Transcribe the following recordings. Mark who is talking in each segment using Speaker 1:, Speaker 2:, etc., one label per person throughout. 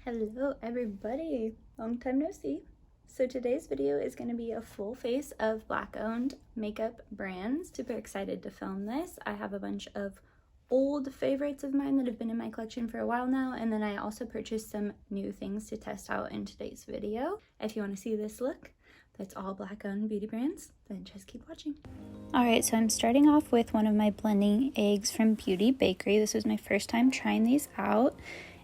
Speaker 1: Hello everybody, long time no see. So today's video is going to be a full face of Black owned makeup brands. Super excited to film this. I have a bunch of old favorites of mine that have been in my collection for a while now, and then I also purchased some new things to test out in today's video. If you want to see this look that's all Black owned beauty brands, then just keep watching. Alright, so I'm starting off with one of my blending eggs from Bakerie. This was my first time trying these out.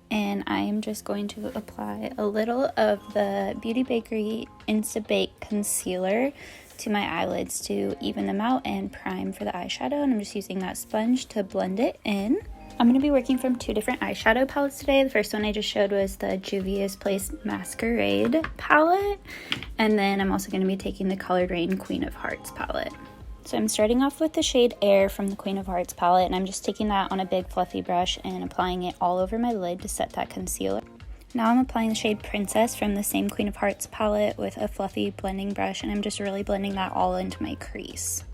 Speaker 1: And I am just going to apply a little of the Bakerie Insta-Bake Concealer to my eyelids to even them out and prime for the eyeshadow. And I'm just using that sponge to blend it in. I'm going to be working from two different eyeshadow palettes today. The first one I just showed was the Juvias Place Masquerade palette. And then I'm also going to be taking the Colored Raine Queen of Hearts palette. So I'm starting off with the shade Air from the Queen of Hearts palette, and I'm just taking that on a big fluffy brush and applying it all over my lid to set that concealer. Now I'm applying the shade Princess from the same Queen of Hearts palette with a fluffy blending brush, and I'm just really blending that all into my crease.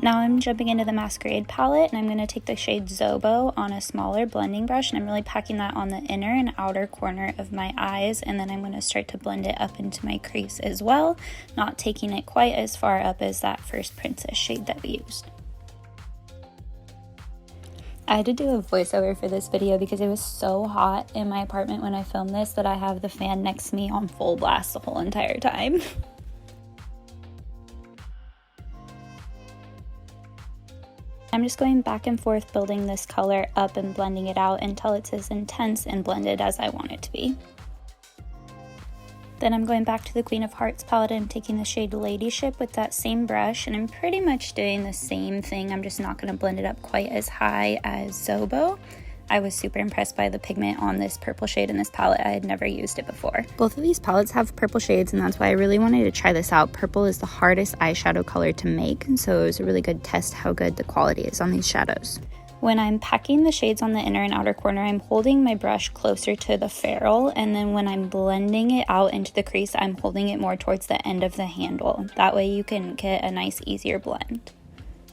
Speaker 1: Now I'm jumping into the Masquerade palette, and I'm going to take the shade Zobo on a smaller blending brush, and I'm really packing that on the inner and outer corner of my eyes, and then I'm going to start to blend it up into my crease as well, not taking it quite as far up as that first Princess shade that we used. I had to do a voiceover for this video because it was so hot in my apartment when I filmed this that I have the fan next to me on full blast the whole entire time. I'm just going back and forth building this color up and blending it out until it's as intense and blended as I want it to be. Then I'm going back to the Queen of Hearts palette and I'm taking the shade Ladyship with that same brush, and I'm pretty much doing the same thing. I'm just not going to blend it up quite as high as Zobo. I was super impressed by the pigment on this purple shade in this palette. I had never used it before. Both of these palettes have purple shades, and that's why I really wanted to try this out. Purple is the hardest eyeshadow color to make, and so it was a really good test how good the quality is on these shadows. When I'm packing the shades on the inner and outer corner, I'm holding my brush closer to the ferrule, and then when I'm blending it out into the crease, I'm holding it more towards the end of the handle. That way you can get a nice, easier blend.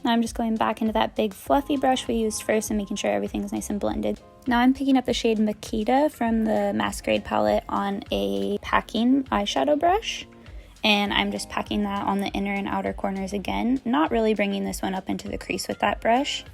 Speaker 1: Now I'm just going back into that big fluffy brush we used first and making sure everything's nice and blended. Now I'm picking up the shade Makita from the Masquerade palette on a packing eyeshadow brush, and I'm just packing that on the inner and outer corners again, not really bringing this one up into the crease with that brush.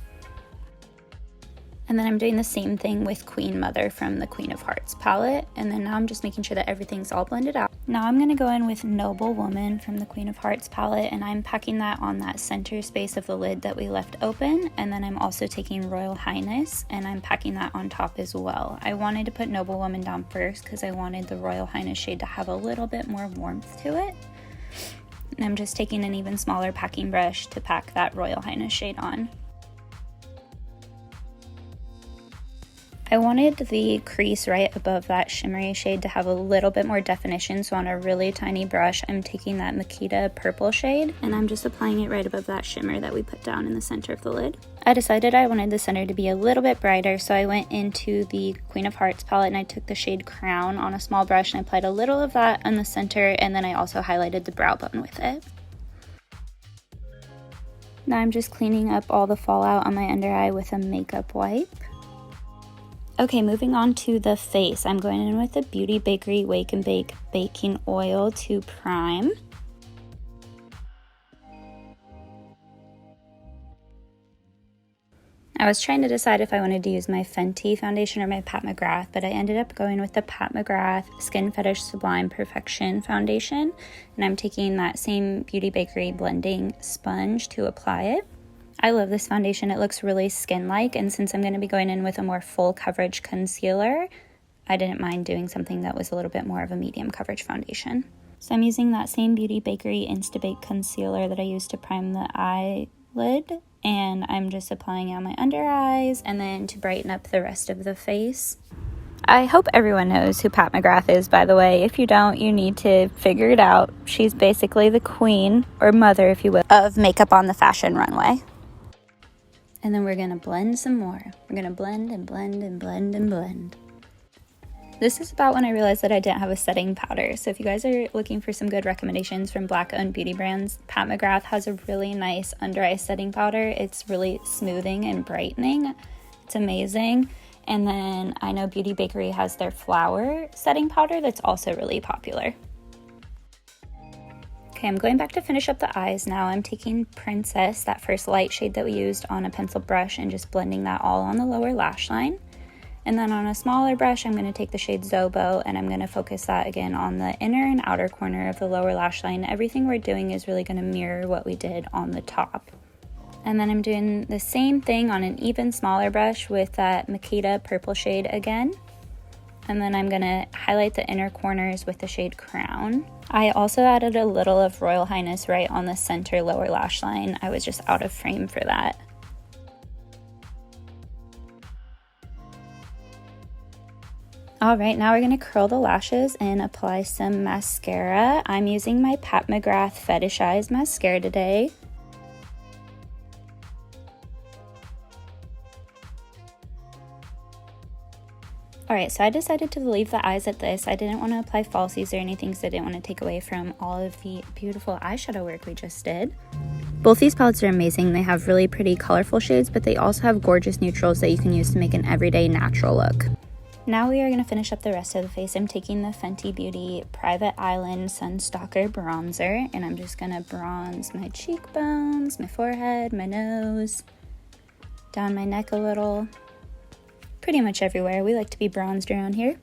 Speaker 1: And then I'm doing the same thing with Queen Mother from the Queen of Hearts palette, and then now I'm just making sure that everything's all blended out. Now I'm going to go in with Noble Woman from the Queen of Hearts palette, and I'm packing that on that center space of the lid that we left open, and then I'm also taking Royal Highness, and I'm packing that on top as well. I wanted to put Noble Woman down first because I wanted the Royal Highness shade to have a little bit more warmth to it. And I'm just taking an even smaller packing brush to pack that Royal Highness shade on. I wanted the crease right above that shimmery shade to have a little bit more definition, so on a really tiny brush, I'm taking that Makita purple shade, and I'm just applying it right above that shimmer that we put down in the center of the lid. I decided I wanted the center to be a little bit brighter, so I went into the Queen of Hearts palette and I took the shade Crown on a small brush and I applied a little of that on the center, and then I also highlighted the brow bone with it. Now I'm just cleaning up all the fallout on my under eye with a makeup wipe. Okay, moving on to the face. I'm going in with the Bakerie Wake and Bake Baking Oil to prime. I was trying to decide if I wanted to use my Fenty foundation or my Pat McGrath, but I ended up going with the Pat McGrath Skin Fetish Sublime Perfection foundation, and I'm taking that same Bakerie blending sponge to apply it. I love this foundation. It looks really skin-like, and since I'm going to be going in with a more full coverage concealer, I didn't mind doing something that was a little bit more of a medium coverage foundation. So I'm using that same Bakerie Insta-Bake concealer that I used to prime the eyelid, and I'm just applying it on my under eyes and then to brighten up the rest of the face. I hope everyone knows who Pat McGrath is, by the way. If you don't, you need to figure it out. She's basically the queen, or mother if you will, of makeup on the fashion runway. And then we're going to blend some more. We're going to blend and blend and blend and blend. This is about when I realized that I didn't have a setting powder. So if you guys are looking for some good recommendations from Black-owned beauty brands, Pat McGrath has a really nice under eye setting powder. It's really smoothing and brightening. It's amazing. And then I know Bakerie has their flower setting powder that's also really popular. Okay, I'm going back to finish up the eyes now. I'm taking Princess, that first light shade that we used, on a pencil brush and just blending that all on the lower lash line. And then on a smaller brush, I'm going to take the shade Zobo and I'm going to focus that again on the inner and outer corner of the lower lash line. Everything we're doing is really going to mirror what we did on the top. And then I'm doing the same thing on an even smaller brush with that Makita purple shade again. And then I'm going to highlight the inner corners with the shade Crown. I also added a little of Royal Highness right on the center lower lash line. I was just out of frame for that. Alright, now we're going to curl the lashes and apply some mascara. I'm using my Pat McGrath Fetish Eyes mascara today. Alright, so I decided to leave the eyes at this. I didn't want to apply falsies or anything because I didn't want to take away from all of the beautiful eyeshadow work we just did. Both these palettes are amazing. They have really pretty colorful shades, but they also have gorgeous neutrals that you can use to make an everyday natural look. Now we are going to finish up the rest of the face. I'm taking the Fenty Beauty Private Island Sunstalker Bronzer, and I'm just going to bronze my cheekbones, my forehead, my nose, down my neck a little. Pretty much everywhere. We like to be bronzed around here.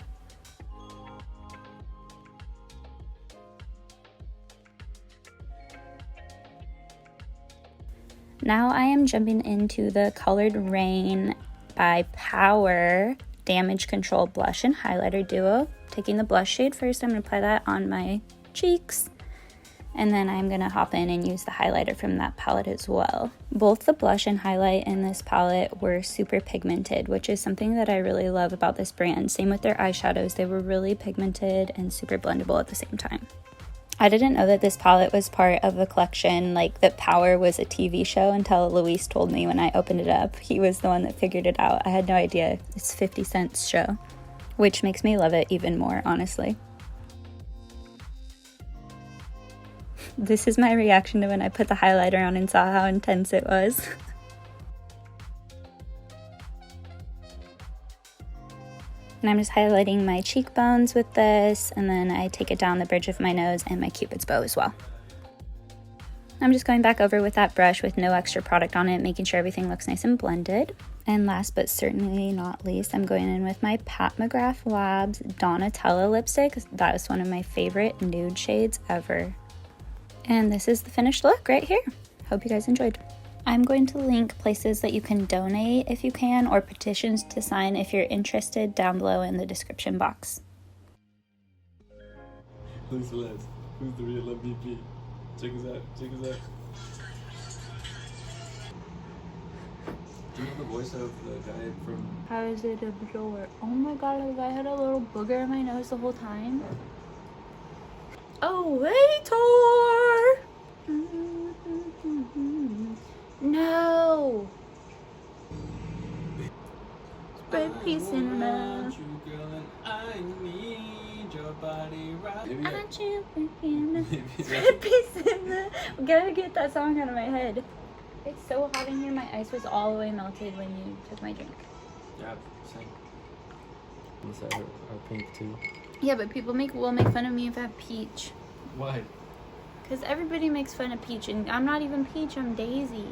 Speaker 1: Now I am jumping into the colored Raine by Power Damage Control Blush and Highlighter Duo. Taking the blush shade first, I'm going to apply that on my cheeks. And then I'm going to hop in and use the highlighter from that palette as well. Both the blush and highlight in this palette were super pigmented, which is something that I really love about this brand. Same with their eyeshadows. They were really pigmented and super blendable at the same time. I didn't know that this palette was part of a collection, like that Power was a TV show, until Luis told me when I opened it up. He was the one that figured it out. I had no idea. It's 50 Cent's show, which makes me love it even more, honestly. This is my reaction to when I put the highlighter on and saw how intense it was. And I'm just highlighting my cheekbones with this, and then I take it down the bridge of my nose and my Cupid's bow as well. I'm just going back over with that brush with no extra product on it, making sure everything looks nice and blended. And last but certainly not least, I'm going in with my Pat McGrath Labs Donatella lipstick. That is one of my favorite nude shades ever. And this is the finished look right here. Hope you guys enjoyed. I'm going to link places that you can donate if you can, or petitions to sign if you're interested, down below in the description box.
Speaker 2: Who's the list? Who's the real MVP? Check us out. Check us out. Do you know the voice of the guy from...
Speaker 1: How is it absorb? Oh my god, I had a little booger in my nose the whole time. Oh, waiter! No! Spread peace in love.
Speaker 2: I need your body right.
Speaker 1: Spread peace in love. We gotta get that song out of my head. It's so hot in here, my ice was all the way melted when you took my drink.
Speaker 2: Yeah, same. Is that our pink too?
Speaker 1: Yeah, but people will make fun of me if I have peach.
Speaker 2: Why?
Speaker 1: Because everybody makes fun of Peach, and I'm not even Peach, I'm Daisy.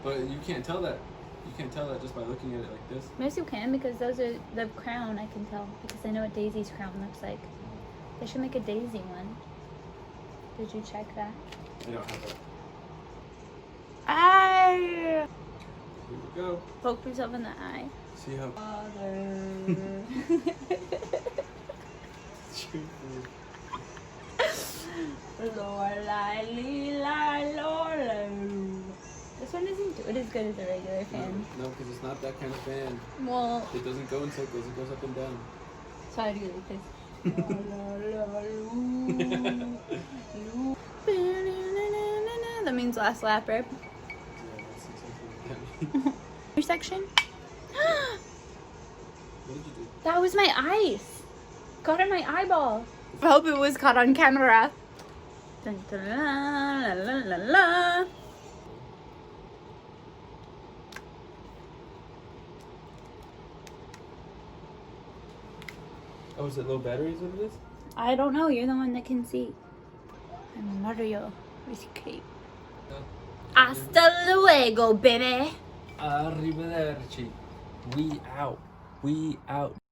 Speaker 2: But you can't tell that. You can't tell that just by looking at it like this.
Speaker 1: Most you can, because those are the crown, I can tell. Because I know what Daisy's crown looks like. They should make a Daisy one. Did you check that?
Speaker 2: I don't have that.
Speaker 1: Eye!
Speaker 2: Here we go.
Speaker 1: Poke yourself in the eye.
Speaker 2: See how...
Speaker 1: This one doesn't do it as good as a regular fan.
Speaker 2: No, because it's not that kind of fan.
Speaker 1: Well,
Speaker 2: It doesn't go in circles, it goes up and down.
Speaker 1: so I do like this. That means last lap, right?
Speaker 2: Yeah, that's exactly what that means.
Speaker 1: Your section?
Speaker 2: What did you do?
Speaker 1: That was my ice. Got in my eyeball. I hope it was caught on camera. Dun, dun, la, la, la, la.
Speaker 2: Oh, is it low batteries with this?
Speaker 1: I don't know. You're the one that can see. I'm Mario with cape. Hasta luego, baby.
Speaker 2: Arrivederci. We out. We out.